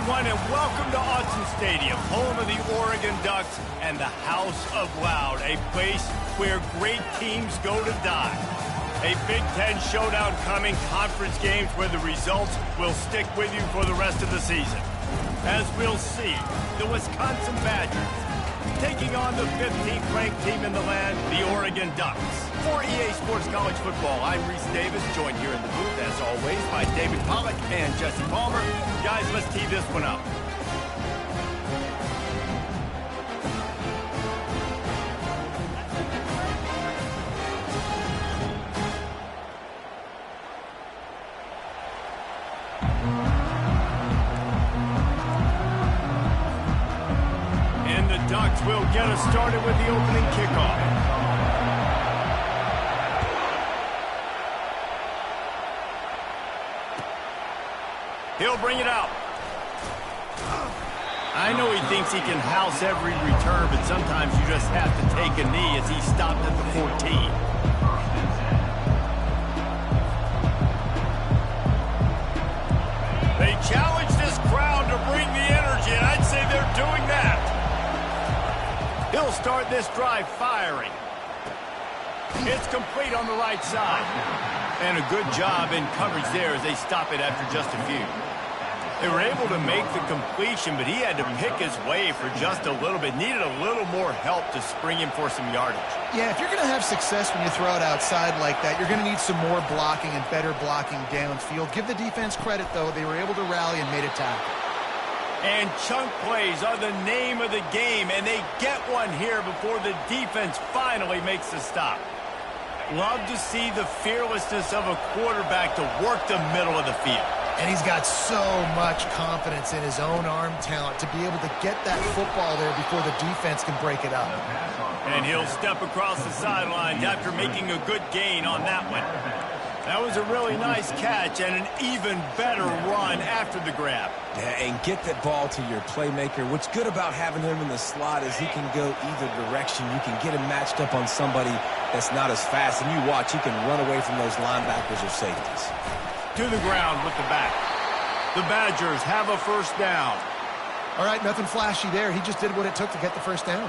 everyone, and welcome to Autzen Stadium, home of the Oregon Ducks and the House of Loud, a place where great teams go to die. A Big Ten showdown coming, conference games where the results will stick with you for the rest of the season. As we'll see, the Wisconsin Badgers taking on the 15th ranked team in the land, the Oregon Ducks. For EA Sports College Football, I'm Reese Davis, joined here in the booth, as always, by David Pollack and Jesse Palmer. Guys, let's tee this one up. And the Ducks will get us started with the opening kickoff. He'll bring it out. I know he thinks he can house every return, but sometimes you just have to take a knee as he stopped at the 14. They challenge this crowd to bring the energy, and I'd say they're doing that. He'll start this drive firing. It's complete on the right side. And a good job in coverage there as they stop it after just a few. They were able to make the completion, but he had to pick his way for just a little bit. Needed a little more help to spring him for some yardage. Yeah, if you're going to have success when you throw it outside like that, you're going to need some more blocking and better blocking downfield. Give the defense credit, though. They were able to rally and made a tackle. And chunk plays are the name of the game, and they get one here before the defense finally makes the stop. Love to see the fearlessness of a quarterback to work the middle of the field. And he's got so much confidence in his own arm talent to be able to get that football there before the defense can break it up. And he'll step across the sidelines after making a good gain on that one. That was a really nice catch and an even better run after the grab. Yeah, and get that ball to your playmaker. What's good about having him in the slot is he can go either direction. You can get him matched up on somebody that's not as fast, and you watch, he can run away from those linebackers or safeties. To the ground with the back. The Badgers have a first down. All right, nothing flashy there. He just did what it took to get the first down.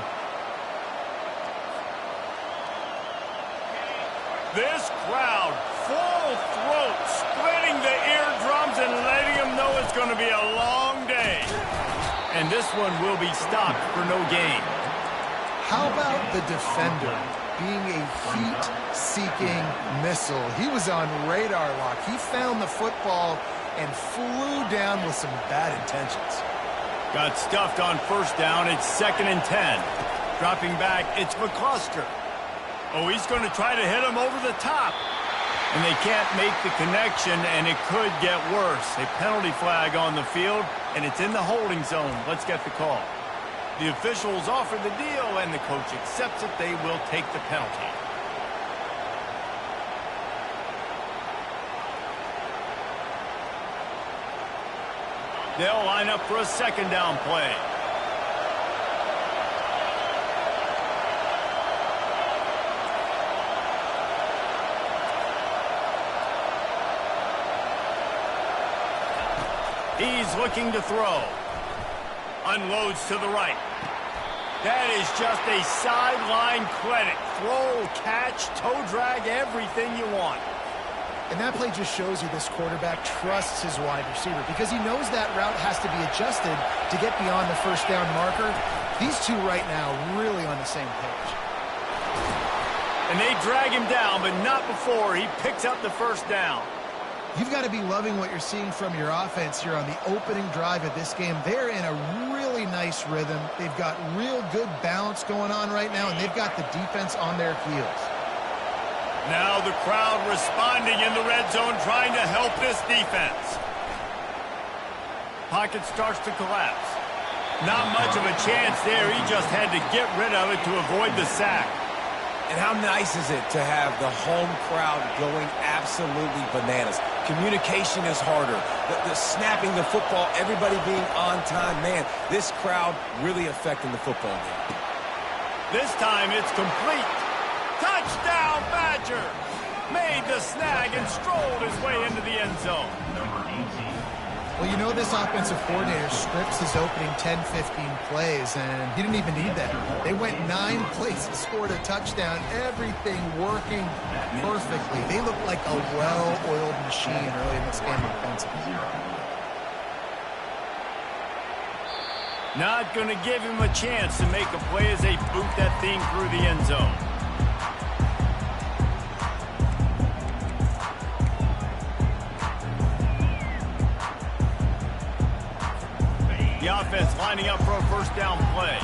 This crowd, full throat, splitting the eardrums and letting them know it's going to be a long day. And this one will be stopped for no gain. How about the defender being a heat-seeking missile? He was on radar lock. He found the football and flew down with some bad intentions. Got stuffed on first down. It's 2nd and 10. Dropping back, it's McCluster. Oh, he's going to try to hit him over the top. And they can't make the connection, and it could get worse. A penalty flag on the field, and it's in the holding zone. Let's get the call. The officials offer the deal, and the coach accepts it. They will take the penalty. They'll line up for a second down play. He's looking to throw. Unloads to the right. That is just a sideline credit. Throw, catch, toe drag, everything you want. And that play just shows you this quarterback trusts his wide receiver because he knows that route has to be adjusted to get beyond the first down marker. These two right now really on the same page. And they drag him down, but not before he picks up the first down. You've got to be loving what you're seeing from your offense here on the opening drive of this game. They're in a really nice rhythm. They've got real good balance going on right now, and they've got the defense on their heels. Now the crowd responding in the red zone, trying to help this defense. Pocket starts to collapse. Not much of a chance there. He just had to get rid of it to avoid the sack. And how nice is it to have the home crowd going absolutely bananas? Communication is harder. The snapping the football, everybody being on time. Man, this crowd really affecting the football game. This time it's complete. Touchdown, Badger! Made the snag and strolled his way into the end zone. Well, you know this offensive coordinator scripts his opening 10, 15 plays, and he didn't even need that. They went 9 plays and scored a touchdown. Everything working perfectly. They look like a well-oiled machine early in this game offensively. Not going to give him a chance to make a play as they boot that thing through the end zone. The offense lining up for a first down play.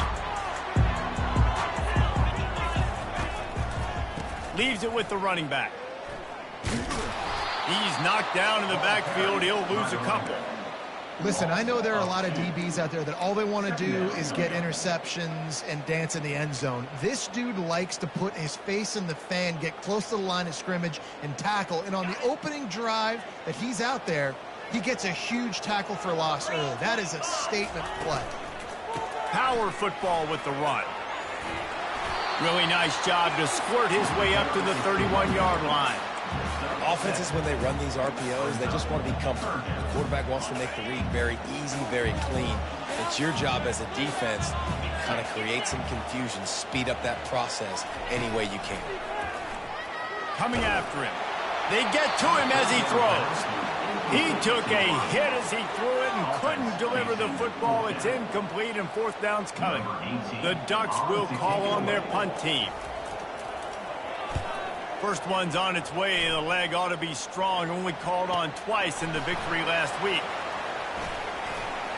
Leaves it with the running back. He's knocked down in the backfield. He'll lose a couple. Listen, I know there are a lot of DBs out there that all they want to do is get interceptions and dance in the end zone. This dude likes to put his face in the fan, get close to the line of scrimmage, and tackle. And on the opening drive that he's out there, he gets a huge tackle for loss early. That is a statement play. Power football with the run. Really nice job to squirt his way up to the 31-yard line. Offenses, when they run these RPOs, they just want to be comfortable. The quarterback wants to make the read very easy, very clean. It's your job as a defense to kind of create some confusion, speed up that process any way you can. Coming after him. They get to him as he throws. He took a hit as he threw it and couldn't deliver the football. It's incomplete and fourth down's coming. The Ducks will call on their punt team. First one's on its way. The leg ought to be strong. Only called on twice in the victory last week.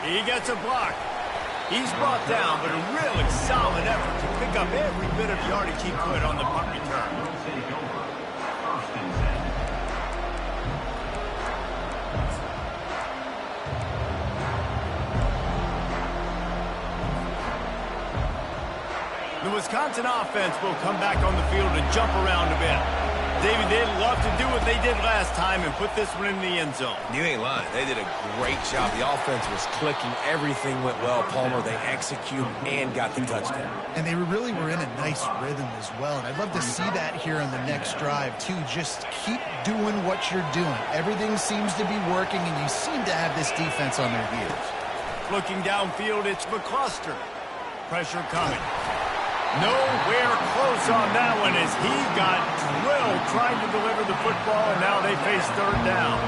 He gets a block. He's brought down, but a really solid effort to pick up every bit of yardage he could on the punt return. The Wisconsin offense will come back on the field and jump around a bit. David, they'd love to do what they did last time and put this one in the end zone. You ain't lying. They did a great job. The offense was clicking. Everything went well, Palmer. They executed and got the touchdown. And they really were in a nice rhythm as well. And I'd love to see that here on the next drive, too. Just keep doing what you're doing. Everything seems to be working, and you seem to have this defense on their heels. Looking downfield, it's McCluster. Pressure coming. Nowhere close on that one as he got drilled trying to deliver the football, and now they face third down.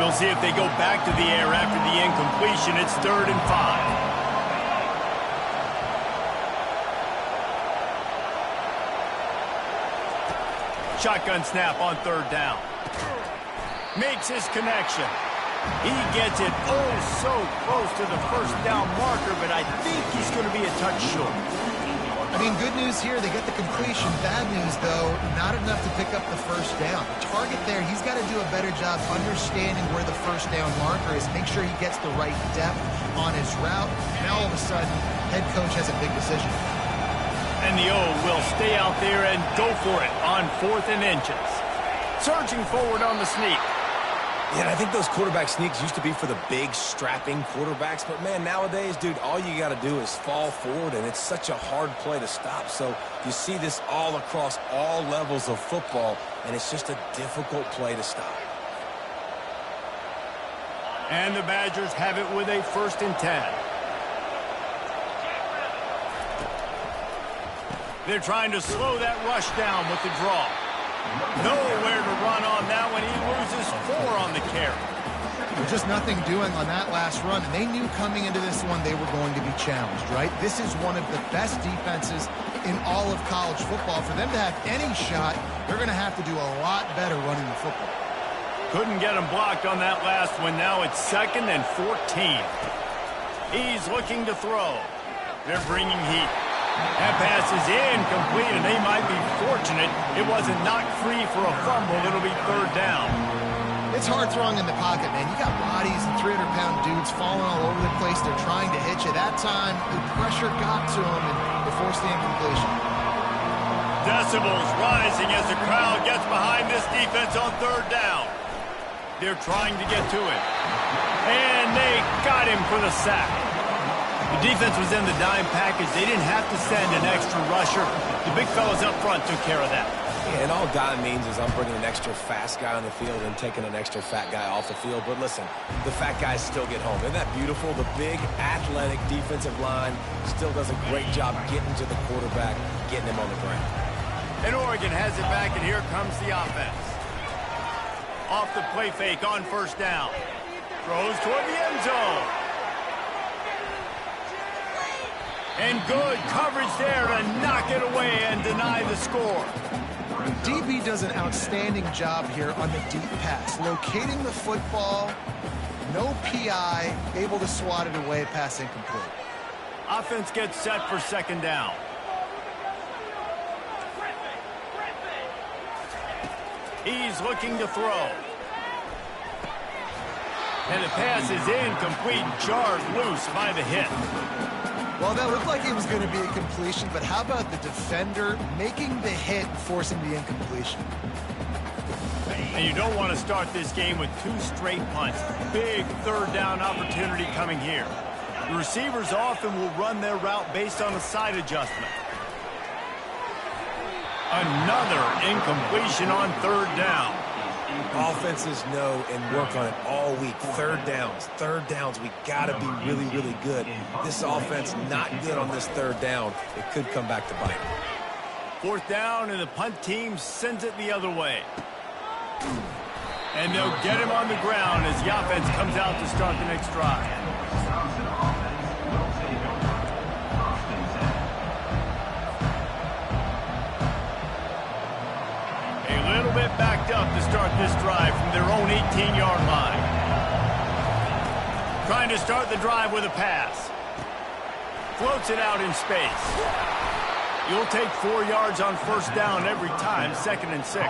We'll see if they go back to the air after the incompletion. It's 3rd and 5. Shotgun snap on 3rd down. Makes his connection. He gets it oh so close to the first down marker, but I think he's going to be a touch short. I mean, good news here, they get the completion. Bad news, though, not enough to pick up the first down. The target there, he's got to do a better job understanding where the first down marker is, make sure he gets the right depth on his route. Now, all of a sudden, head coach has a big decision. And the O will stay out there and go for it on 4th and inches. Surging forward on the sneak. Yeah, and I think those quarterback sneaks used to be for the big, strapping quarterbacks. But, man, nowadays, dude, all you got to do is fall forward, and it's such a hard play to stop. So you see this all across all levels of football, and it's just a difficult play to stop. And the Badgers have it with a 1st and 10. They're trying to slow that rush down with the draw. Nowhere to run on that one. He loses 4 on the carry. There's just nothing doing on that last run, and they knew coming into this one they were going to be challenged, right? This is one of the best defenses in all of college football. For them to have any shot, they're going to have to do a lot better running the football. Couldn't get him blocked on that last one. Now it's 2nd and 14. He's looking to throw. They're bringing heat. That pass is incomplete, and they might be fortunate it wasn't knocked free for a fumble. It'll be 3rd down. It's hard throwing in the pocket, man. You got bodies and 300-pound dudes falling all over the place. They're trying to hit you. That time, the pressure got to them, and they forced the incompletion. Decibels rising as the crowd gets behind this defense on 3rd down. They're trying to get to him. And they got him for the sack. The defense was in the dime package. They didn't have to send an extra rusher. The big fellas up front took care of that. Yeah, and all dime means is I'm bringing an extra fast guy on the field and taking an extra fat guy off the field. But listen, the fat guys still get home. Isn't that beautiful? The big, athletic defensive line still does a great job getting to the quarterback, getting him on the ground. And Oregon has it back, and here comes the offense. Off the play fake on first down. Throws toward the end zone. And good coverage there to knock it away and deny the score. DB does an outstanding job here on the deep pass, locating the football, no PI, able to swat it away, pass incomplete. Offense gets set for second down. He's looking to throw. And the pass is incomplete, jarred loose by the hit. Well, that looked like it was going to be a completion, but how about the defender making the hit and forcing the incompletion? And you don't want to start this game with 2 straight punts. Big third down opportunity coming here. The receivers often will run their route based on a side adjustment. Another incompletion on third down. Offenses know and work on it all week. Third downs. We got to be really, really good. This offense not good on this third down. It could come back to bite. Fourth down, and the punt team sends it the other way. And they'll get him on the ground as the offense comes out to start the next drive. Bit backed up to start this drive from their own 18-yard line. Trying to start the drive with a pass. Floats it out in space. You'll take 4 yards on first down every time, 2nd and 6.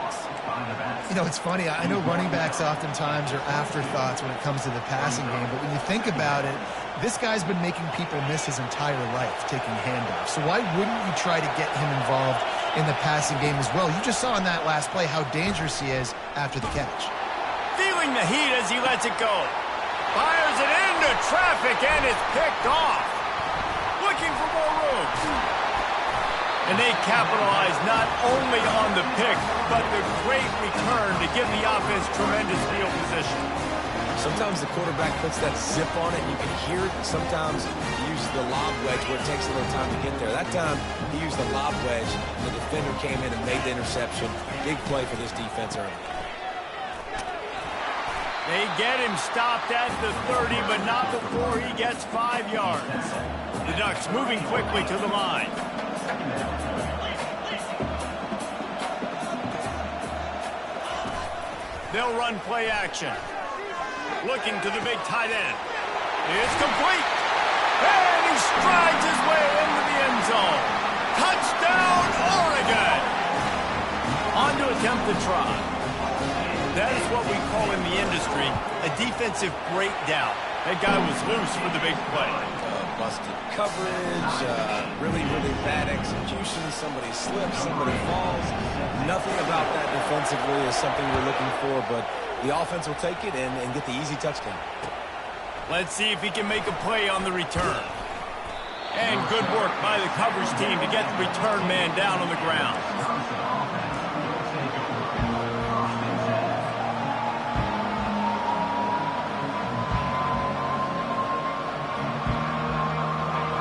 You know, it's funny. I know running backs oftentimes are afterthoughts when it comes to the passing game, but when you think about it, this guy's been making people miss his entire life taking handoffs. So why wouldn't you try to get him involved in the passing game as well? You just saw in that last play how dangerous he is after the catch. Feeling the heat as he lets it go. Fires it into traffic, and it's picked off. Looking for more room. And they capitalize not only on the pick, but the great return to give the offense tremendous field position. Sometimes the quarterback puts that zip on it, and you can hear it. Sometimes he uses the lob wedge where it takes a little time to get there. That time, he used the lob wedge, and the defender came in and made the interception. Big play for this defense early. They get him stopped at the 30, but not before he gets 5 yards. The Ducks moving quickly to the line. They'll run play action. Looking to the big tight end. It's complete. And he strides his way into the end zone. Touchdown, Oregon. On to attempt the try. That is what we call in the industry a defensive breakdown. That guy was loose for the big play. Busted coverage, really, really bad execution. Somebody slips, somebody falls. Nothing about that defensively is something we're looking for, but the offense will take it and get the easy touchdown. Let's see if he can make a play on the return. And good work by the coverage team to get the return man down on the ground.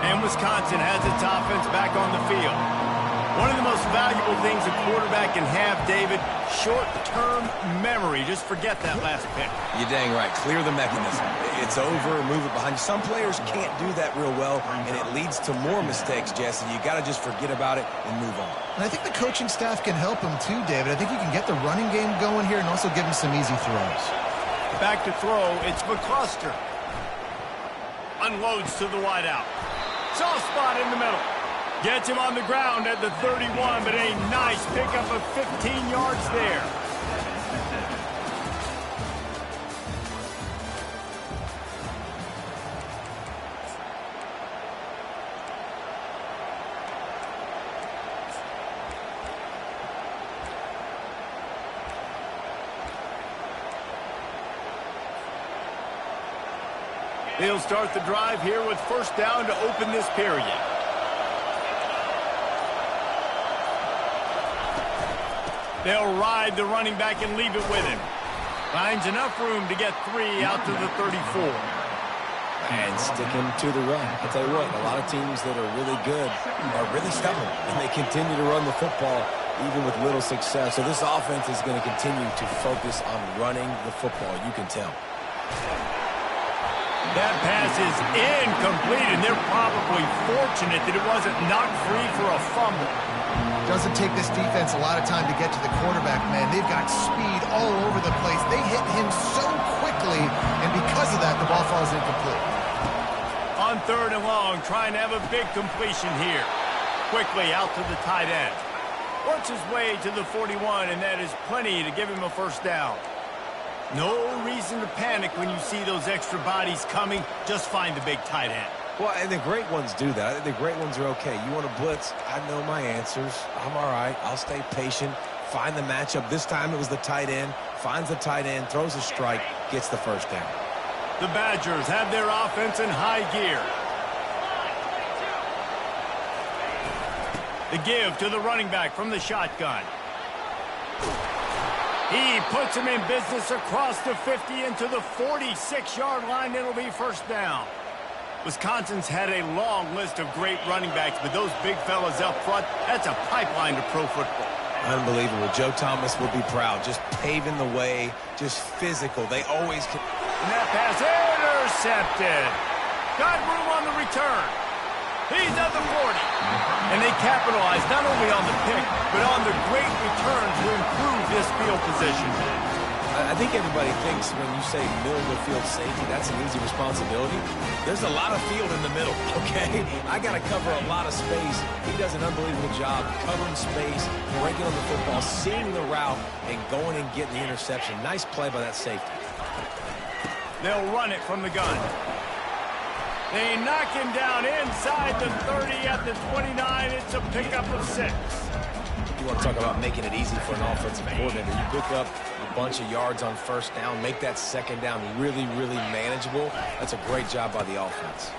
And Wisconsin has its offense back on the field. One of the most valuable things a quarterback can have, David, short-term memory. Just forget that last pick. You're dang right. Clear the mechanism. It's over, move it behind you. Some players can't do that real well, and it leads to more mistakes, Jesse. You got to just forget about it and move on. And I think the coaching staff can help him too, David. I think you can get the running game going here and also give him some easy throws. Back to throw, it's McCluster. Unloads to the wideout. Soft spot in the middle. Gets him on the ground at the 31, but a nice pickup of 15 yards there. They'll start the drive here with first down to open this period. They'll ride the running back and leave it with him. Finds enough room to get 3 out to the 34. And sticking to the run. I'll tell you what, a lot of teams that are really good are really stubborn, and they continue to run the football even with little success. So this offense is going to continue to focus on running the football. You can tell. That pass is incomplete, and they're probably fortunate that it wasn't knocked free for a fumble. Doesn't take this defense a lot of time to get to the quarterback, man. They've got speed all over the place. They hit him so quickly, and because of that, the ball falls incomplete. On 3rd and long, trying to have a big completion here. Quickly out to the tight end. Works his way to the 41, and that is plenty to give him a first down. No reason to panic when you see those extra bodies coming. Just find the big tight end. Well, and the great ones do that. I think the great ones are okay. You want to blitz? I know my answers. I'm all right. I'll stay patient. Find the matchup. This time it was the tight end. Finds the tight end, throws a strike, gets the first down. The Badgers have their offense in high gear. The give to the running back from the shotgun. He puts him in business across the 50 into the 46-yard line. It'll be first down. Wisconsin's had a long list of great running backs, but those big fellas up front, that's a pipeline to pro football. Unbelievable. Joe Thomas will be proud. Just paving the way, just physical. They always can. And that pass intercepted. Got room on the return. He's at the 40. And they capitalize not only on the pick, but on the great return to improve this field position. I think everybody thinks when you say middle of the field safety, that's an easy responsibility. There's a lot of field in the middle, okay? I got to cover a lot of space. He does an unbelievable job covering space, breaking on the football, seeing the route, and going and getting the interception. Nice play by that safety. They'll run it from the gun. They knock him down inside the 30 at the 29. It's a pickup of 6. You want to talk about making it easy for an offensive coordinator. You pick up a bunch of yards on first down, make that second down really, really manageable. That's a great job by the offense.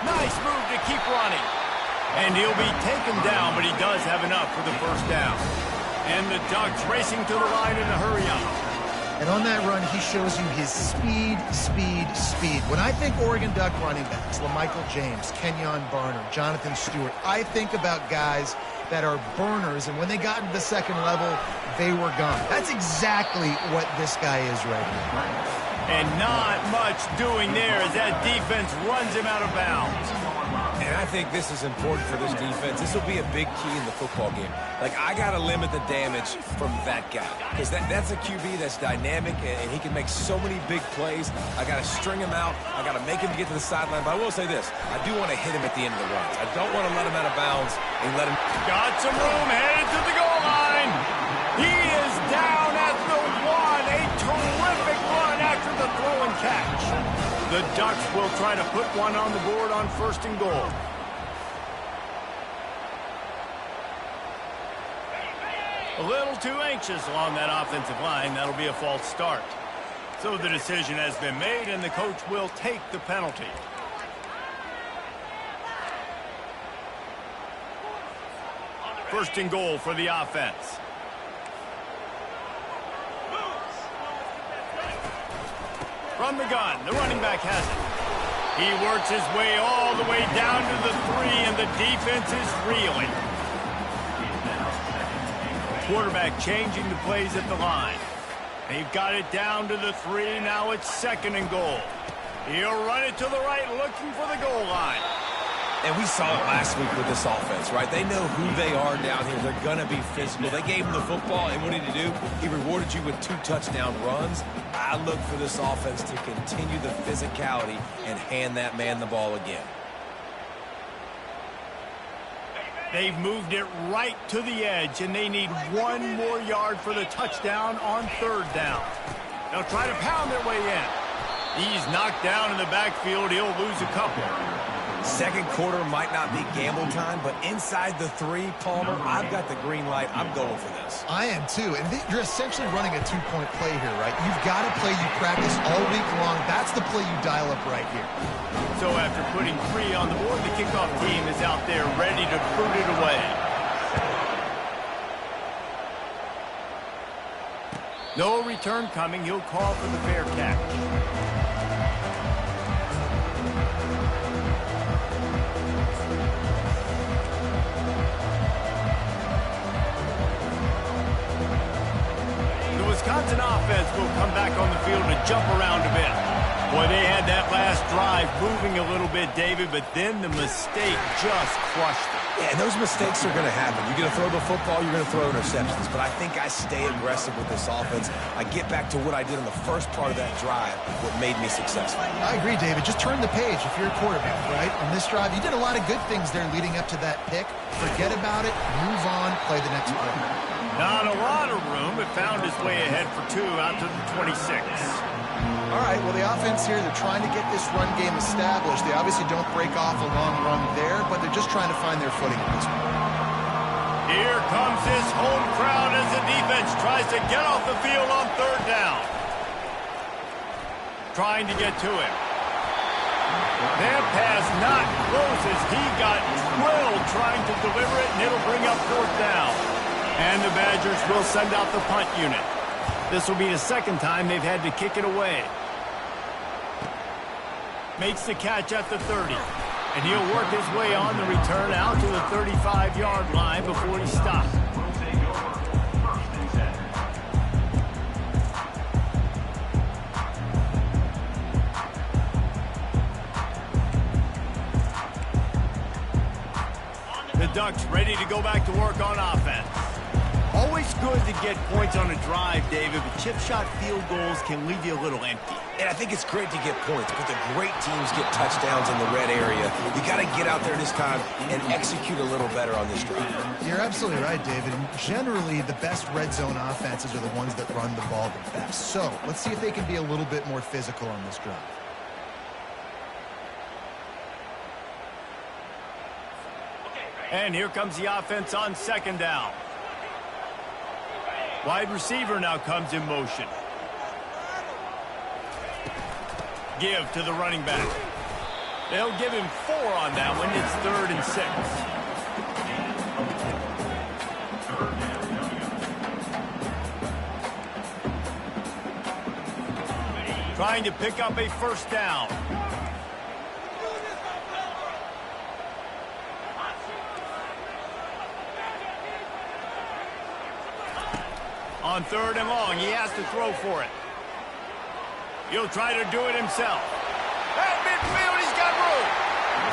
Nice move to keep running. And he'll be taken down, but he does have enough for the first down. And the Ducks racing to the line in a hurry up. And on that run, he shows you his speed, speed, speed. When I think Oregon Duck running backs, LaMichael James, Kenyon Barner, Jonathan Stewart, I think about guys that are burners, and when they got into the second level, they were gone. That's exactly what this guy is right now. And not much doing there as that defense runs him out of bounds. And I think this is important for this defense. This will be a big key in the football game. Like, I got to limit the damage from that guy. Because that's a QB that's dynamic, and he can make so many big plays. I got to string him out. I got to make him get to the sideline. But I will say this. I do want to hit him at the end of the runs. I don't want to let him out of bounds and let him... Got some room, headed to the goal line. He is down at the 1. A terrific run after the throw and catch. The Ducks will try to put one on the board on 1st and goal. A little too anxious along that offensive line. That'll be a false start. So the decision has been made, and the coach will take the penalty. First and goal for the offense. From the gun, the running back has it. He works his way all the way down to the 3, and the defense is reeling. Quarterback changing the plays at the line. They've got it down to the 3. Now it's 2nd and goal. He'll run it to the right, looking for the goal line. And we saw it last week with this offense, right? They know who they are down here. They're going to be physical. They gave him the football, and what did he do? He rewarded you with 2 touchdown runs. I look for this offense to continue the physicality and hand that man the ball again. They've moved it right to the edge, and they need 1 more yard for the touchdown on 3rd down. They'll try to pound their way in. He's knocked down in the backfield. He'll lose a couple. Second quarter might not be gamble time, but inside the 3, Palmer, I've got the green light. I'm going for this. I am too, and you're essentially running a two-point play here, right? You've got to play you practice all week long. That's the play you dial up right here. So after putting 3 on the board, the kickoff team is out there ready to boot it away. No return coming. He'll call for the fair catch. Wisconsin offense will come back on the field to jump around a bit. Boy, they had that last drive moving a little bit, David, but then the mistake just crushed them. Yeah, and those mistakes are going to happen. You're going to throw the football, you're going to throw interceptions, but I think I stay aggressive with this offense. I get back to what I did in the first part of that drive, what made me successful. I agree, David. Just turn the page if you're a quarterback, right? On this drive, you did a lot of good things there leading up to that pick. Forget about it, move on, play the next play. Not a lot of room. It found its way ahead for 2 out to the 26. All right, well, the offense here, they're trying to get this run game established. They obviously don't break off a long run there, but they're just trying to find their footing at this point. Here comes this home crowd as the defense tries to get off the field on 3rd down. Trying to get to him. That pass not close as he got drilled trying to deliver it, and it'll bring up 4th down. And the Badgers will send out the punt unit. This will be the second time they've had to kick it away. Makes the catch at the 30. And he'll work his way on the return out to the 35-yard line before he stops. The Ducks ready to go back to work on offense. Always good to get points on a drive, David, but chip shot field goals can leave you a little empty. And I think it's great to get points, but the great teams get touchdowns in the red area. You got to get out there this time and execute a little better on this drive. You're absolutely right, David. Generally, the best red zone offenses are the ones that run the ball the best. So let's see if they can be a little bit more physical on this drive. And here comes the offense on 2nd down. Wide receiver now comes in motion. Give to the running back. They'll give him 4 on that one. It's 3rd and 6. Trying to pick up a 1st down. On 3rd and long, he has to throw for it. He'll try to do it himself. At midfield, he's got room.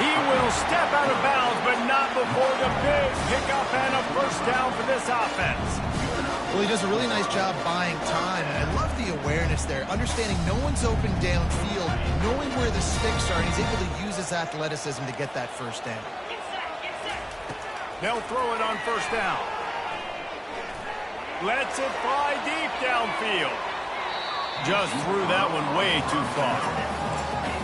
He will step out of bounds, but not before the big pickup and a 1st down for this offense. Well, he does a really nice job buying time, and I love the awareness there. Understanding no one's open downfield, knowing where the sticks are, and he's able to use his athleticism to get that 1st down. They'll throw it on 1st down. Lets it fly deep downfield. Just threw that one way too far.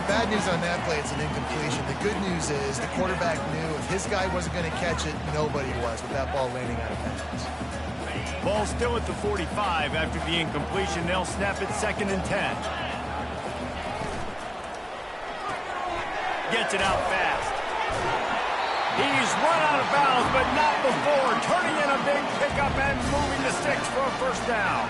Bad news on that play, it's an incompletion. The good news is the quarterback knew if his guy wasn't going to catch it, nobody was with that ball landing out of bounds. Ball still at the 45 after the incompletion. They'll snap it 2nd and 10. Gets it out fast. He's run out of bounds, but not before turning in a big pickup and moving the sticks for a 1st down.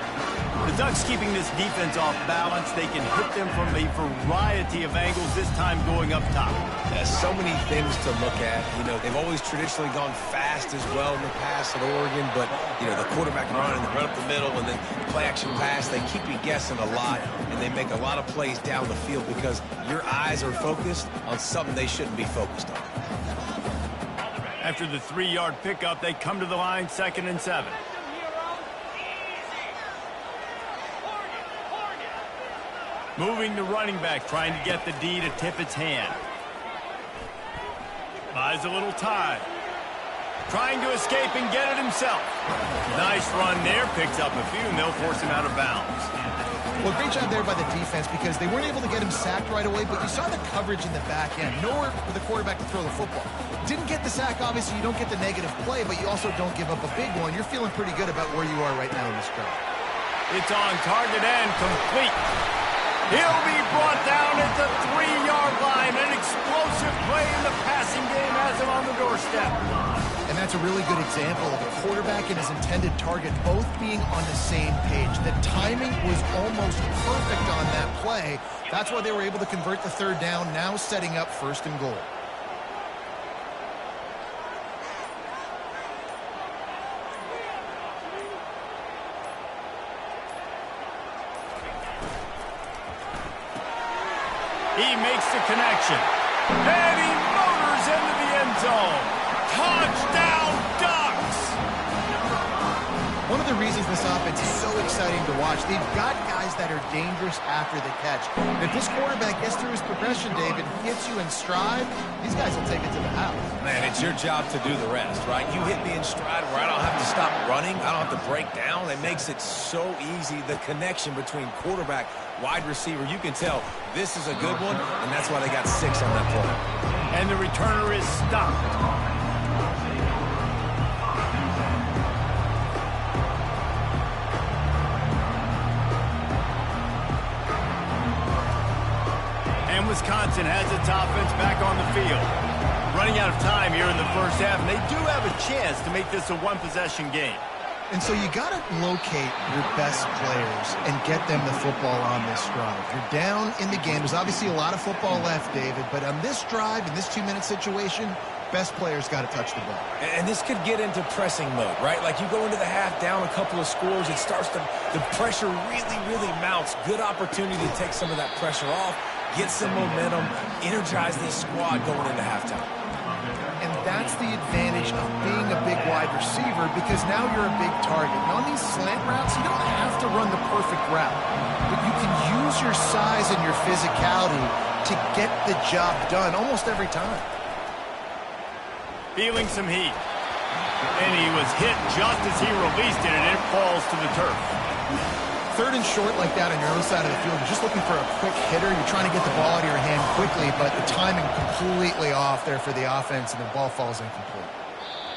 The Ducks keeping this defense off balance. They can hit them from a variety of angles, this time going up top. There's so many things to look at. You know, they've always traditionally gone fast as well in the past at Oregon, but, you know, the quarterback run and the run up the middle and then play action pass, they keep you guessing a lot, and they make a lot of plays down the field because your eyes are focused on something they shouldn't be focused on. After the 3-yard pickup, they come to the line 2nd and 7. Moving the running back, trying to get the D to tip its hand. Buys a little time. trying to escape and get it himself. Nice run there, picks up a few, and they'll force him out of bounds. Well, great job there by the defense because they weren't able to get him sacked right away, but you saw the coverage in the back end. Nowhere for the quarterback to throw the football. Didn't get the sack, obviously you don't get the negative play, but you also don't give up a big one. You're feeling pretty good about where you are right now in this drive. It's on target and complete. He'll be brought down at the 3-yard line. An explosive play in the passing game has him on the doorstep. And that's a really good example of a quarterback and his intended target both being on the same page. The timing was almost perfect on that play. That's why they were able to convert the third down, now setting up 1st and goal. He makes the connection. And he motors into the end zone. Touchdown, Ducks! One of the reasons this offense is so exciting to watch, they've got guys that are dangerous after the catch. If this quarterback gets through his progression, David, hits you in stride, these guys will take it to the house. Man, it's your job to do the rest, right? You hit me in stride where I don't have to stop running. I don't have to break down. It makes it so easy. The connection between quarterback, wide receiver, you can tell this is a good one, and that's why they got 6 on that play. And the returner is stopped. And Wisconsin has its offense back on the field. Running out of time here in the first half, and they do have a chance to make this a one-possession game. And so you got to locate your best players and get them the football on this drive. You're down in the game. There's obviously a lot of football left, David, but on this drive, in this 2-minute situation, best players got to touch the ball. And this could get into pressing mode, right? Like you go into the half down a couple of scores, it starts to, the pressure really mounts. Good opportunity to take some of that pressure off, get some momentum, energize this squad going into halftime. And that's the advantage of being a big wide receiver because now you're a big target. And on these slant routes, you don't have to run the perfect route, but you can use your size and your physicality to get the job done almost every time. Feeling some heat. And he was hit just as he released it, and it falls to the turf. 3rd and short like that on your own side of the field, you're just looking for a quick hitter. You're trying to get the ball out of your hand quickly, but the timing completely off there for the offense, and the ball falls incomplete.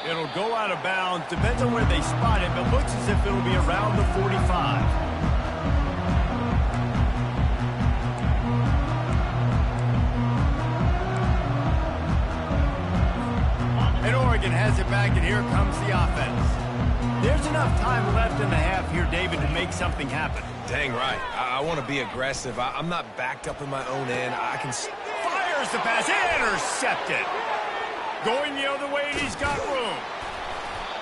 It'll go out of bounds. Depends on where they spot it, but looks as if it'll be around the 45. And Oregon has it back, and here comes the offense. There's enough time left in the half here, David, to make something happen. Dang right. I want to be aggressive. I'm not backed up in my own end. I can... Fires the pass. Intercepted. Going the other way, and he's got room.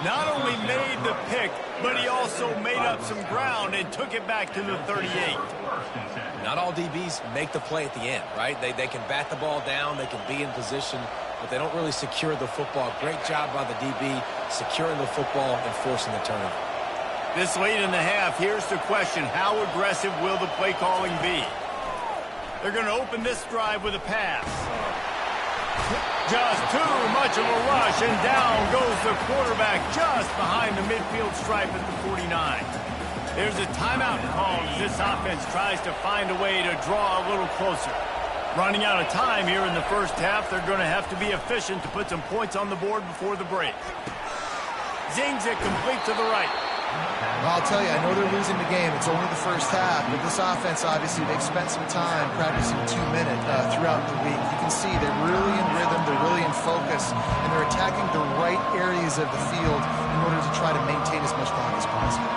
Not only made the pick, but he also made up some ground and took it back to the 38. Not all DBs make the play at the end, right? They can bat the ball down, they can be in position, but they don't really secure the football. Great job by the DB securing the football and forcing the turnover. This late in the half, here's the question. How aggressive will the play calling be? They're going to open this drive with a pass. Just too much of a rush, and down goes the quarterback just behind the midfield stripe at the 49. There's a timeout called as this offense tries to find a way to draw a little closer. Running out of time here in the first half, they're going to have to be efficient to put some points on the board before the break. Zings it complete to the right. Well, I'll tell you, I know they're losing the game. It's only the first half, but this offense, obviously, they've spent some time practicing 2-minute throughout the week. You can see they're really in rhythm, they're really in focus, and they're attacking the right areas of the field in order to try to maintain as much clock as possible.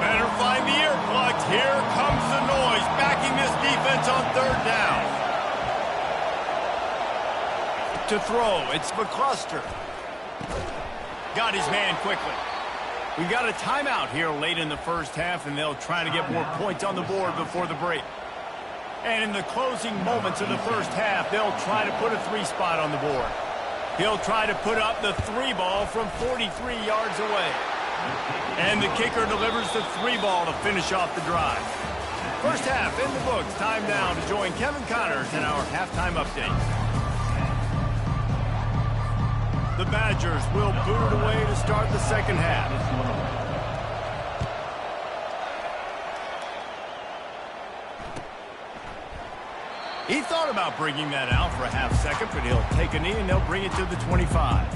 Better find the earplugs. Here comes the noise, backing this defense on 3rd down. To throw, it's McCluster. Got his man quickly. We've got a timeout here late in the first half, and they'll try to get more points on the board before the break. And in the closing moments of the first half, they'll try to put a 3 spot on the board. He'll try to put up the 3 ball from 43 yards away. And the kicker delivers the 3 ball to finish off the drive. First half in the books. Time now to join Kevin Connors in our halftime update. The Badgers will boot it away to start the second half. He thought about bringing that out for a half second, but he'll take a knee and they'll bring it to the 25.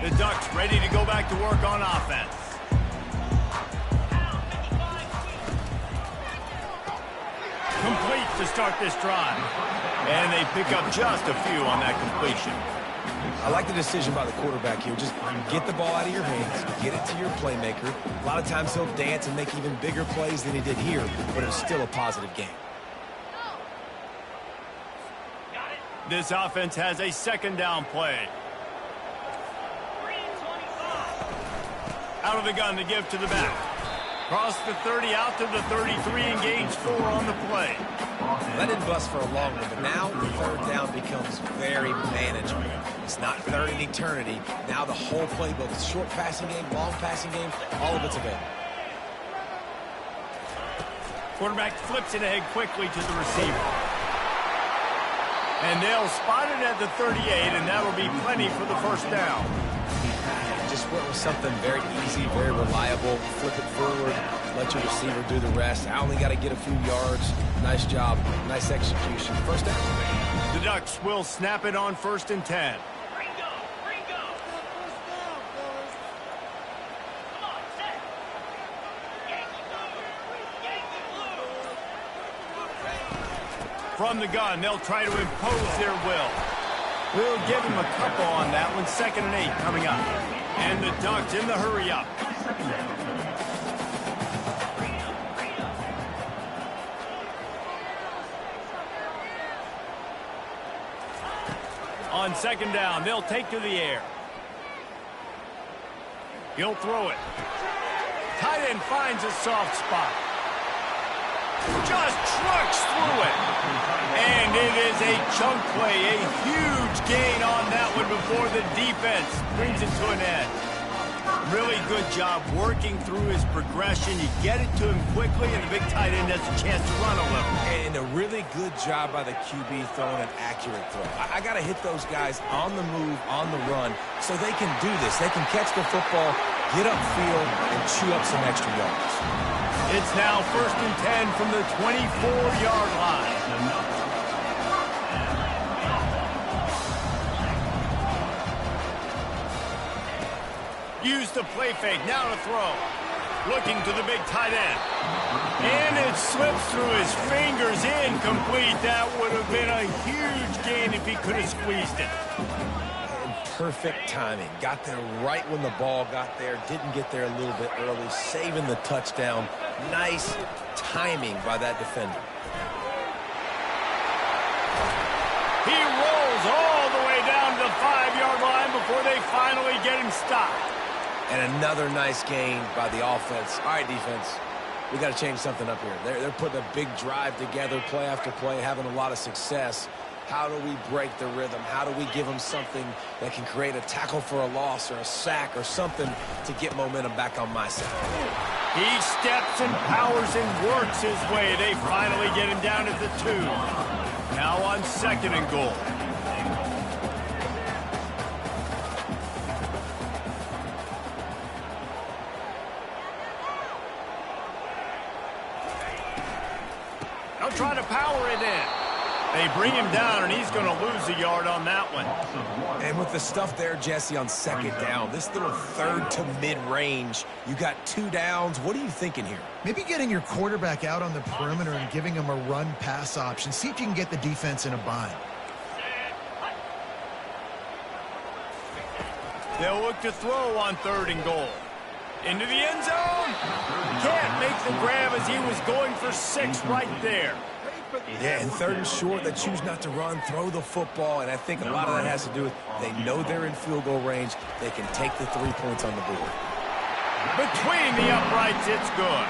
The Ducks ready to go back to work on offense. Complete to start this drive. And they pick up just a few on that completion. I like the decision by the quarterback here. Just get the ball out of your hands, get it to your playmaker. A lot of times he'll dance and make even bigger plays than he did here, but it was still a positive game. This offense has a second down play. Out of the gun to give to the back. Cross the 30 out to the 33 and gains 4 on the play. That didn't bust for a long one, but now the third down becomes very manageable. It's not third in eternity. Now the whole playbook, short passing game, long passing game, all of it's available. Quarterback flips it ahead quickly to the receiver. And they'll spot it at the 38, and that'll be plenty for the first down. Just went with something very easy, very reliable. Flip it forward, let your receiver do the rest. I only got to get a few yards. Nice job, nice execution. First down. The Ducks will snap it on 1st and 10. From the gun, they'll try to impose their will. We'll give him a couple on that one. 2nd and 8 coming up. And the Ducks in the hurry up. On 2nd down, they'll take to the air. He'll throw it. Tight end finds a soft spot. Just trucks through it. And it is a chunk play, a huge gain on that one before the defense brings it to an end. Really good job working through his progression. You get it to him quickly, and the big tight end has a chance to run a little. And a really good job by the QB throwing an accurate throw. I got to hit those guys on the move, on the run, so they can do this. They can catch the football, get upfield, and chew up some extra yards. It's now 1st and 10 from the 24-yard line. Use the play fake, now to throw. Looking to the big tight end. And it slips through his fingers, incomplete. That would have been a huge gain if he could have squeezed it. And perfect timing. Got there right when the ball got there. Didn't get there a little bit early. Saving the touchdown. Nice timing by that defender. He rolls all the way down to the 5-yard line before they finally get him stopped. And another nice gain by the offense. All right, defense, we got to change something up here. They're putting a big drive together, play after play, having a lot of success. How do we break the rhythm? How do we give them something that can create a tackle for a loss or a sack or something to get momentum back on my side? He steps and powers and works his way. They finally get him down at the 2. Now on 2nd and goal. They'll try to power it in. They bring him down, and he's going to lose a yard on that one. And with the stuff there, Jesse, on 2nd down, this little 3rd to mid-range, you got 2 downs. What are you thinking here? Maybe getting your quarterback out on the perimeter and giving him a run-pass option. See if you can get the defense in a bind. They'll look to throw on 3rd and goal. Into the end zone. Can't make the grab as he was going for 6 right there. Yeah, and 3rd and short, they choose not to run, throw the football, and I think a lot of that has to do with they know they're in field goal range. They can take the 3 points on the board. Between the uprights, it's good.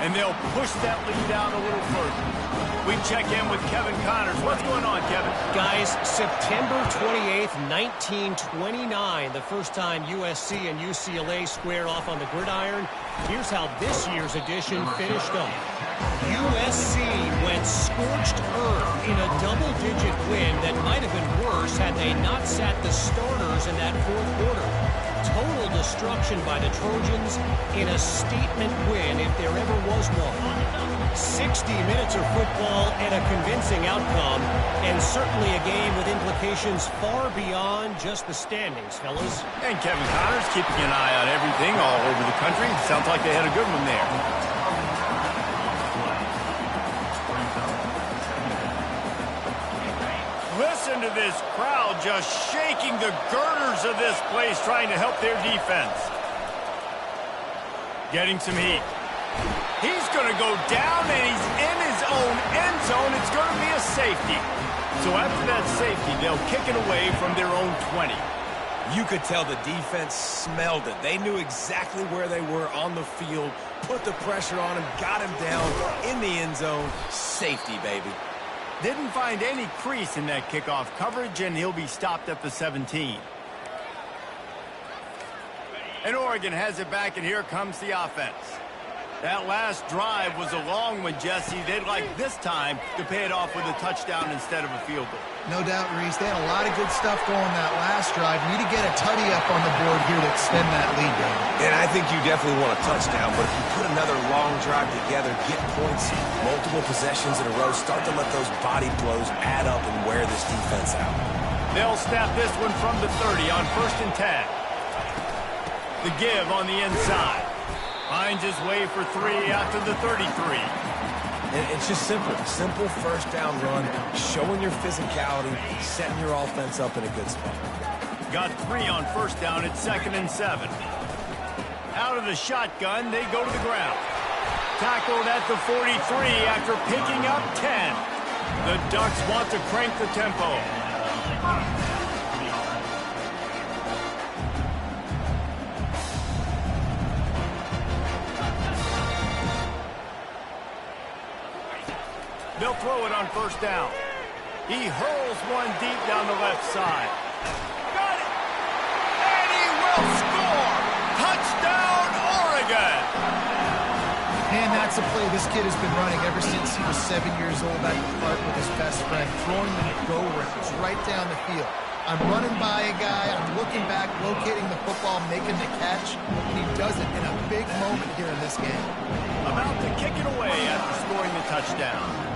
And they'll push that lead out a little further. We check in with Kevin Connors. What's going on, Kevin? Guys, September 28th, 1929, the first time USC and UCLA squared off on the gridiron. Here's how this year's edition finished up. USC went scorched earth in a double-digit win that might have been worse had they not sat the starters in that fourth quarter. Total destruction by the Trojans in a statement win if there ever was one. 60 minutes of football and a convincing outcome, and certainly a game with implications far beyond just the standings, fellas. And Kevin Connors keeping an eye on everything all over the country. Sounds like they had a good one there. Listen to this crowd just shaking the girders of this place, trying to help their defense. Getting some heat. He's going to go down, and he's in his own end zone. It's going to be a safety. So after that safety, they'll kick it away from their own 20. You could tell the defense smelled it. They knew exactly where they were on the field, put the pressure on him, got him down in the end zone. Safety, baby. Didn't find any crease in that kickoff coverage, and he'll be stopped at the 17. And Oregon has it back, and here comes the offense. That last drive was a long one, Jesse. They'd like this time to pay it off with a touchdown instead of a field goal. No doubt, Reese. They had a lot of good stuff going that last drive. Need to get a tutty up on the board here to extend that lead down. And I think you definitely want a touchdown, but if you put another long drive together, get points, multiple possessions in a row, start to let those body blows add up and wear this defense out. They'll snap this one from the 30 on 1st and 10. The give on the inside. Finds his way for 3 after the 33. And it's just simple. Simple first down run, showing your physicality, setting your offense up in a good spot. Got 3 on 1st down at 2nd and 7. Out of the shotgun, they go to the ground. Tackled at the 43 after picking up 10. The Ducks want to crank the tempo. They'll throw it on 1st down. He hurls one deep down the left side. Got it! And he will score! Touchdown, Oregon! And that's a play this kid has been running ever since he was 7 years old at the park with his best friend, throwing the go-rounds right down the field. I'm running by a guy, I'm looking back, locating the football, making the catch. He does it in a big moment here in this game. About to kick it away after scoring the touchdown.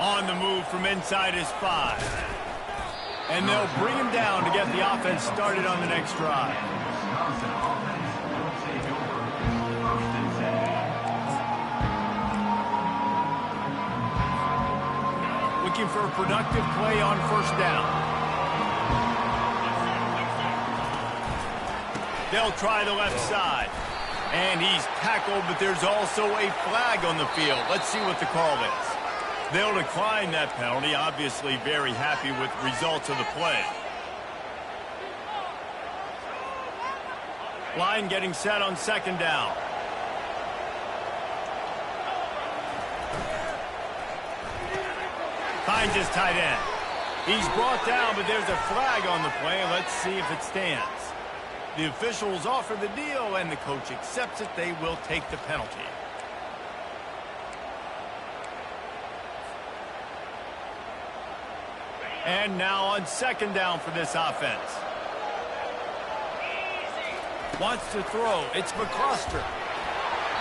On the move from inside his 5. And they'll bring him down to get the offense started on the next drive. Looking for a productive play on 1st down. They'll try the left side. And he's tackled, but there's also a flag on the field. Let's see what the call is. They'll decline that penalty, obviously very happy with the results of the play. Line getting set on 2nd down. Finds his tight end. He's brought down, but there's a flag on the play. Let's see if it stands. The officials offer the deal, and the coach accepts it. They will take the penalty. And now on 2nd down for this offense. Wants to throw. It's McCluster.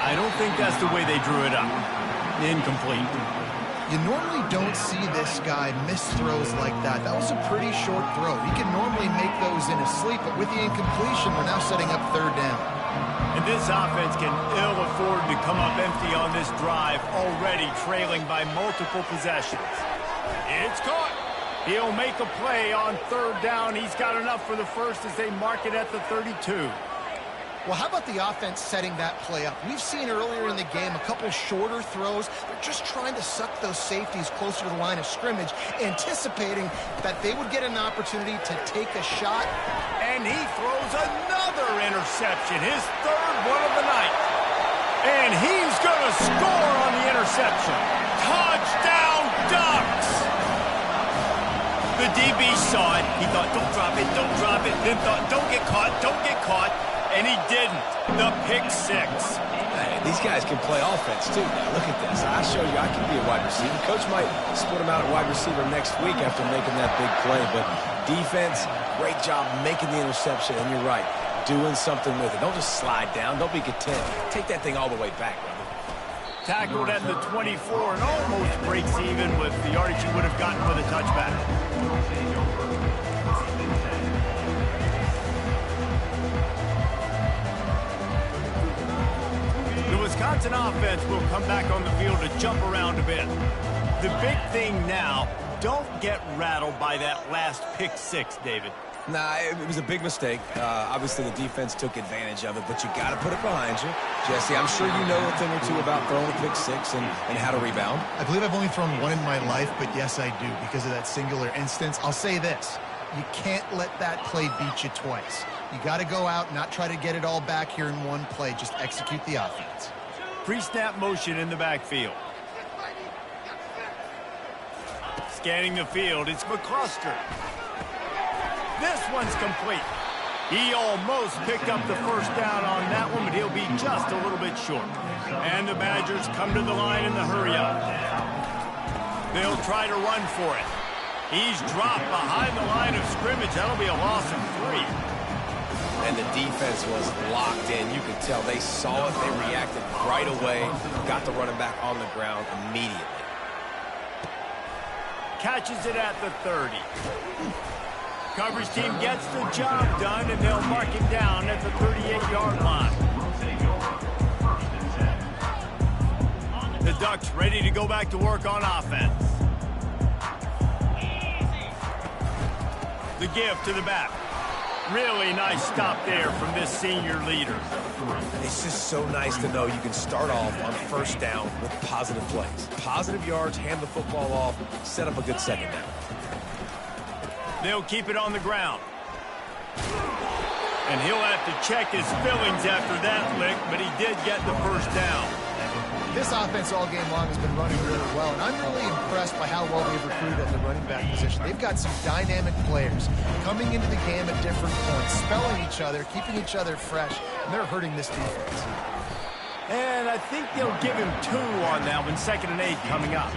I don't think that's the way they drew it up. Incomplete. You normally don't see this guy miss throws like that. That was a pretty short throw. He can normally make those in his sleep, but with the incompletion, we're now setting up 3rd down. And this offense can ill afford to come up empty on this drive, already trailing by multiple possessions. It's caught. He'll make a play on 3rd down. He's got enough for the first as they mark it at the 32. Well, how about the offense setting that play up? We've seen earlier in the game a couple shorter throws. They're just trying to suck those safeties closer to the line of scrimmage, anticipating that they would get an opportunity to take a shot. And he throws another interception, his third one of the night. And he's going to score on the interception. Touchdown, Ducks! The DB saw it. He thought, don't drop it, don't drop it. Then thought, don't get caught, don't get caught. And he didn't. The pick six. Hey, these guys can play offense, too. Now, look at this. I show you I can be a wide receiver. Coach might split him out at wide receiver next week after making that big play. But defense, great job making the interception. And you're right, doing something with it. Don't just slide down. Don't be content. Take that thing all the way back, brother. Tackled at the 24 and almost breaks even with the yardage he would have gotten for the touchback. The Wisconsin offense will come back on the field to jump around a bit. The big thing now, don't get rattled by that last pick six, David. Nah, it was a big mistake. Obviously, the defense took advantage of it, but you got to put it behind you. Jesse, I'm sure you know a thing or two about throwing a pick six and how to rebound. I believe I've only thrown one in my life, but yes, I do, because of that singular instance. I'll say this. You can't let that play beat you twice. You got to go out, not try to get it all back here in one play. Just execute the offense. Pre-snap motion in the backfield. Scanning the field, it's McCluster. This one's complete. He almost picked up the first down on that one, but he'll be just a little bit short. And the Badgers come to the line in the hurry-up. They'll try to run for it. He's dropped behind the line of scrimmage. That'll be a loss of 3. And the defense was locked in. You could tell they saw it. They reacted right away. Got the running back on the ground immediately. Catches it at the 30. Coverage team gets the job done, and they'll mark him down at the 38-yard line. The Ducks ready to go back to work on offense. The give to the back. Really nice stop there from this senior leader. It's just so nice to know you can start off on first down with positive plays. Positive yards, hand the football off, set up a good second down. They'll keep it on the ground. And he'll have to check his fillings after that lick, but he did get the first down. This offense all game long has been running really well, and I'm really impressed by how well they've recruited at the running back position. They've got some dynamic players coming into the game at different points, spelling each other, keeping each other fresh, and they're hurting this defense. And I think they'll give him 2 on that one, 2nd and 8 coming up.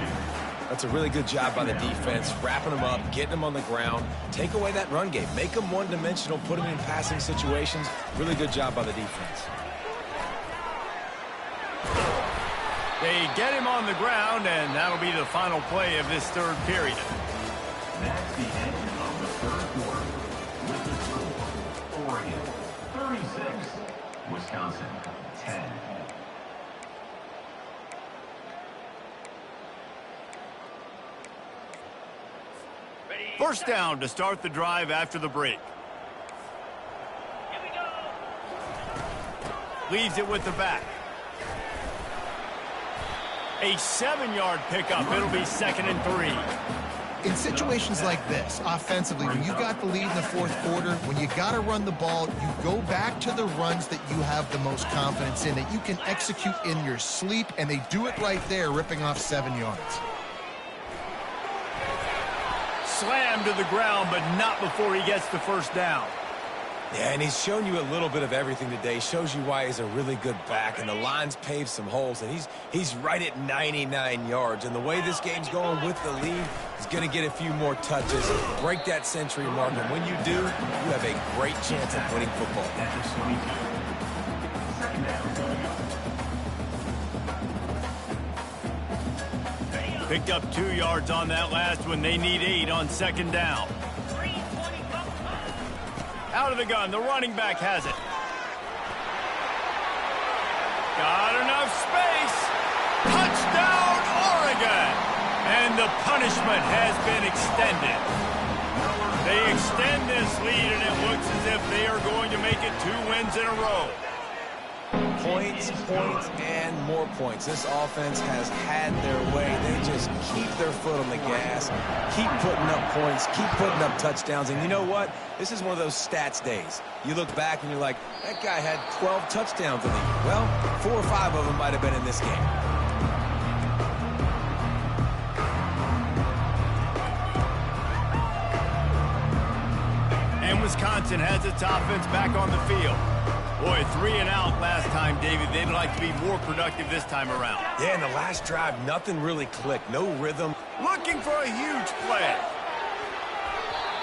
That's a really good job by the defense, wrapping them up, getting them on the ground. Take away that run game. Make them one-dimensional, put them in passing situations. Really good job by the defense. They get him on the ground, and that'll be the final play of this third period. That's the end of the third quarter. With the score, Oregon 36, Wisconsin 10. First down to start the drive after the break. Leaves it with the back. A 7-yard pickup. It'll be 2nd and 3. In situations like this, offensively, when you've got the lead in the fourth quarter, when you got to run the ball, you go back to the runs that you have the most confidence in, that you can execute in your sleep, and they do it right there, ripping off 7 yards. Slammed to the ground, but not before he gets the first down. Yeah, and he's shown you a little bit of everything today. Shows you why he's a really good back, and the line's paved some holes, and he's right at 99 yards. And the way this game's going with the lead, he's going to get a few more touches, break that century mark, and when you do, you have a great chance at winning football. Picked up 2 yards on that last one. They need 8 on 2nd down. Out of the gun, the running back has it. Got enough space. Touchdown, Oregon! And the punishment has been extended. They extend this lead, and it looks as if they are going to make it 2 wins in a row. Points, points, and more points. This offense has had their way. They just keep their foot on the gas, keep putting up points, keep putting up touchdowns. And you know what? This is one of those stats days. You look back and you're like, that guy had 12 touchdowns in the year. Well, 4 or 5 of them might have been in this game. And Wisconsin has its offense back on the field. Boy, 3 and out last time, David. They'd like to be more productive this time around. Yeah, in the last drive, nothing really clicked. No rhythm. Looking for a huge play.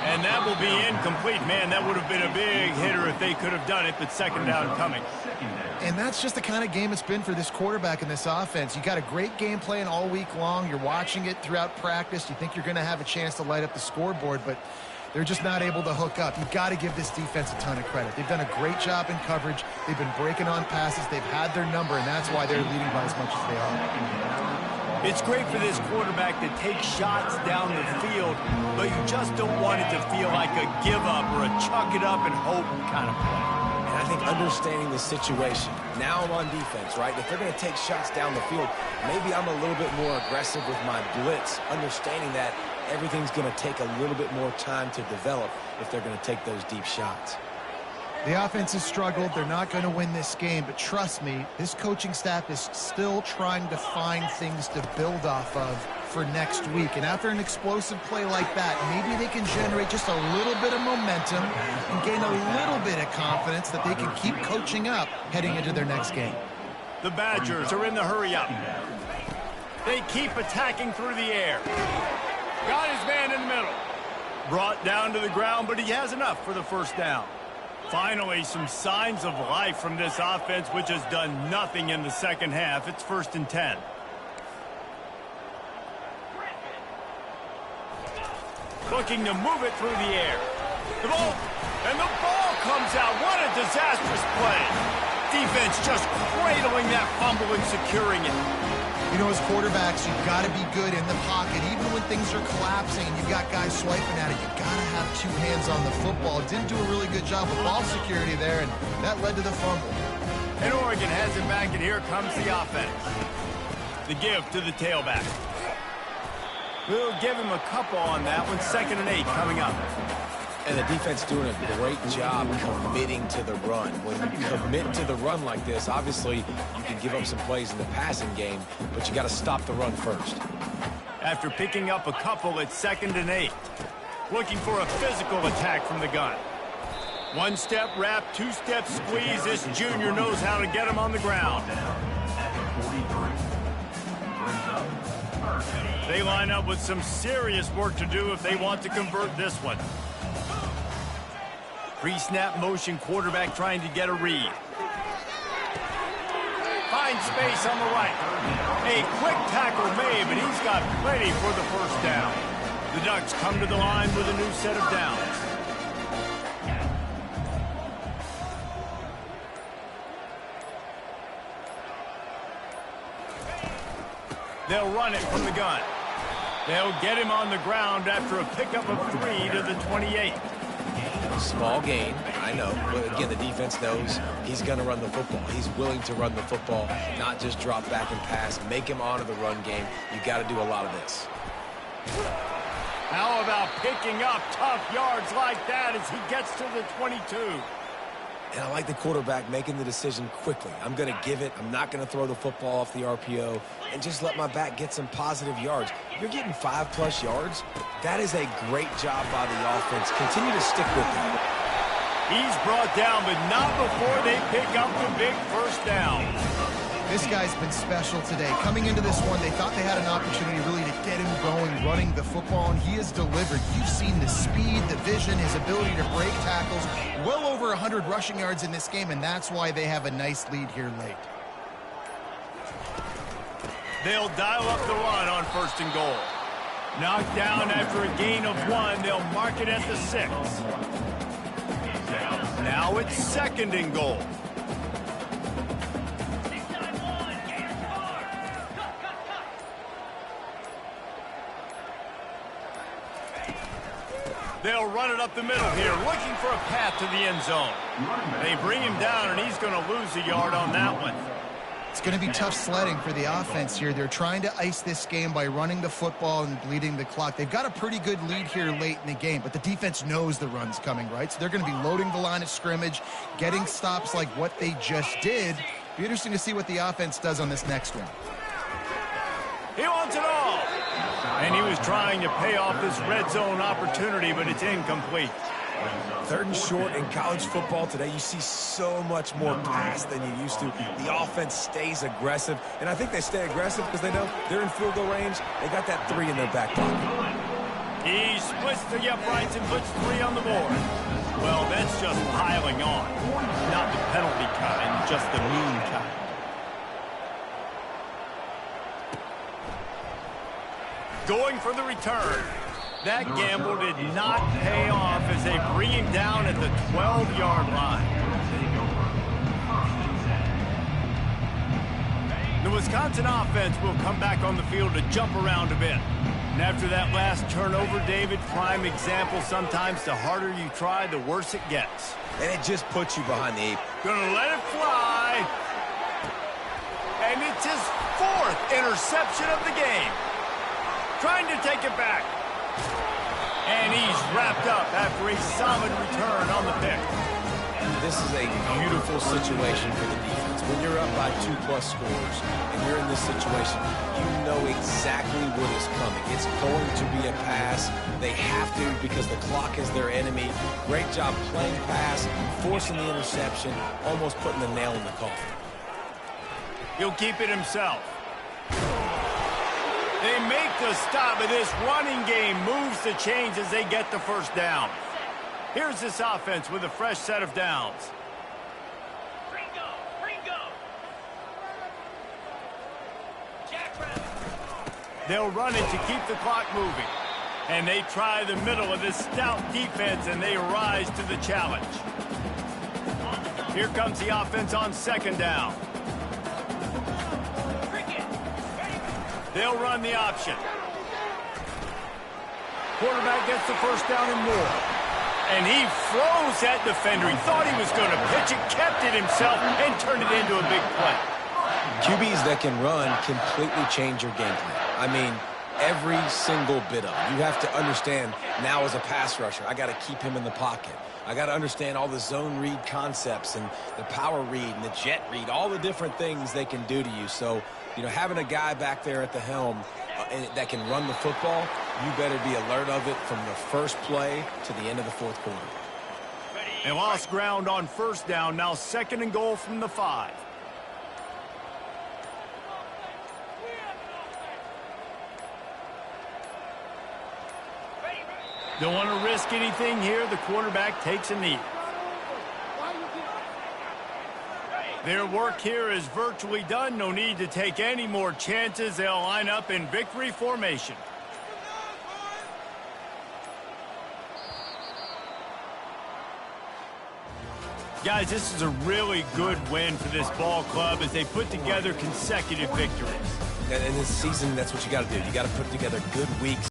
And that will be incomplete. Man, that would have been a big hitter if they could have done it, but second down coming. And that's just the kind of game it's been for this quarterback in this offense. You got a great game plan all week long. You're watching it throughout practice. You think you're going to have a chance to light up the scoreboard, but they're just not able to hook up. You've got to give this defense a ton of credit. They've done a great job in coverage. They've been breaking on passes. They've had their number, and that's why they're leading by as much as they are. It's great for this quarterback to take shots down the field, but you just don't want it to feel like a give-up or a chuck-it-up and hope kind of play. And I think understanding the situation. Now I'm on defense, right? If they're going to take shots down the field, maybe I'm a little bit more aggressive with my blitz, understanding that everything's going to take a little bit more time to develop if they're going to take those deep shots. The offense has struggled. They're not going to win this game, but trust me, this coaching staff is still trying to find things to build off of for next week. And after an explosive play like that, maybe they can generate just a little bit of momentum and gain a little bit of confidence that they can keep coaching up heading into their next game. The Badgers are in the hurry-up. They keep attacking through the air. Got his man in the middle. Brought down to the ground, but he has enough for the first down. Finally, some signs of life from this offense, which has done nothing in the second half. It's 1st and 10. Looking to move it through the air. The ball comes out. What a disastrous play. Defense just cradling that fumble and securing it. You know, as quarterbacks, you've got to be good in the pocket. Even when things are collapsing and you've got guys swiping at it, you've got to have 2 hands on the football. Didn't do a really good job with ball security there, and that led to the fumble. And Oregon has it back, and here comes the offense. The give to the tailback. We'll give him a couple on that one. 2nd and 8 coming up. And the defense doing a great job committing to the run. When you commit to the run like this, obviously you can give up some plays in the passing game, but you got to stop the run first. After picking up a couple, it's 2nd and 8. Looking for a physical attack from the gun. 1-step wrap, 2-step squeeze. This junior knows how to get him on the ground. They line up with some serious work to do if they want to convert this one. Pre-snap motion, quarterback trying to get a read. Finds space on the right. A quick tackle made, but he's got plenty for the first down. The Ducks come to the line with a new set of downs. They'll run it from the gun. They'll get him on the ground after a pickup of 3 to the 28. Small gain, I know, but again, the defense knows he's going to run the football. He's willing to run the football, not just drop back and pass, make him honor the run game. You got to do a lot of this. How about picking up tough yards like that as he gets to the 22? And I like the quarterback making the decision quickly. I'm going to give it. I'm not going to throw the football off the RPO and just let my back get some positive yards. You're getting 5+ yards. That is a great job by the offense. Continue to stick with him. He's brought down, but not before they pick up the big first down. This guy's been special today. Coming into this one, they thought they had an opportunity really to get him going, running the football, and he has delivered. You've seen the speed, the vision, his ability to break tackles. Well over 100 rushing yards in this game, and that's why they have a nice lead here late. They'll dial up the run on 1st and goal. Knocked down after a gain of 1. They'll mark it at the 6. Now it's 2nd and goal. They'll run it up the middle here, looking for a path to the end zone. They bring him down, and he's going to lose a yard on that one. It's going to be tough sledding for the offense here. They're trying to ice this game by running the football and bleeding the clock. They've got a pretty good lead here late in the game, but the defense knows the run's coming, right? So they're going to be loading the line of scrimmage, getting stops like what they just did. Be interesting to see what the offense does on this next one. He wants it all. And he was trying to pay off this red zone opportunity, but it's incomplete. 3rd and short in college football today. You see so much more pass than you used to. The offense stays aggressive, and I think they stay aggressive because they know they're in field goal range. They got that 3 in their back pocket. He splits the uprights and puts 3 on the board. Well, that's just piling on. Not the penalty kind, just the mean kind. Going for the return. That gamble did not pay off as they bring him down at the 12-yard line. The Wisconsin offense will come back on the field to jump around a bit. And after that last turnover, David, prime example, sometimes the harder you try, the worse it gets. And it just puts you behind the 8. Gonna let it fly. And it's his 4th interception of the game. Trying to take it back. And he's wrapped up after a solid return on the pick. This is a beautiful situation for the defense. When you're up by 2+ scores and you're in this situation, you know exactly what is coming. It's going to be a pass. They have to because the clock is their enemy. Great job playing pass, forcing the interception, almost putting the nail in the coffin. He'll keep it himself. They make the stop, but this running game moves the chains as they get the first down. Here's this offense with a fresh set of downs. They'll run it to keep the clock moving. And they try the middle of this stout defense, and they rise to the challenge. Here comes the offense on 2nd down. They'll run the option. Quarterback gets the first down and more. And he froze that defender. He thought he was going to pitch it, kept it himself, and turned it into a big play. QBs that can run completely change your game plan. I mean, every single bit of it. You have to understand now as a pass rusher, I got to keep him in the pocket. I got to understand all the zone read concepts and the power read and the jet read, all the different things they can do to you. So, you know, having a guy back there at the helm that can run the football, you better be alert of it from the first play to the end of the 4th quarter. They lost ground on 1st down, now 2nd and goal from the 5. Don't want to risk anything here. The quarterback takes a knee. Their work here is virtually done. No need to take any more chances. They'll line up in victory formation. Guys, this is a really good win for this ball club as they put together consecutive victories. And in this season, that's what you got to do. You got to put together good weeks.